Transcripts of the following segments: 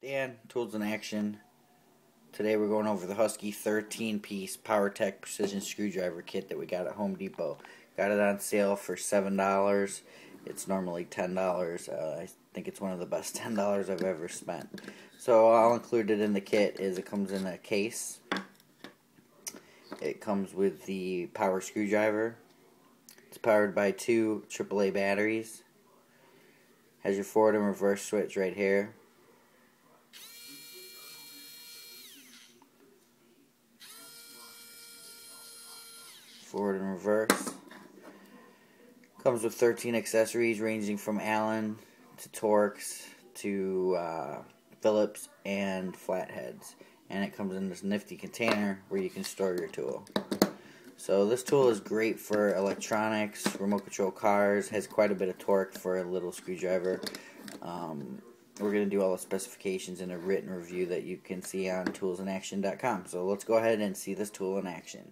Dan, tools in action. Today we're going over the Husky 13-piece PowerTek precision screwdriver kit that we got at Home Depot. Got it on sale for $7. It's normally $10. I think it's one of the best $10 I've ever spent. So all included in the kit is it comes in a case. It comes with the power screwdriver. It's powered by two AAA batteries. Has your forward and reverse switch right here. Forward and reverse. Comes with 13 accessories ranging from Allen to Torx to Phillips and flatheads. And it comes in this Nifty Container where you can store your tool. So this tool is great for electronics, remote control cars, has quite a bit of torque for a little screwdriver. We're going to do all the specifications in a written review that you can see on toolsinaction.com. So let's go ahead and see this tool in action.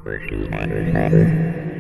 HKY.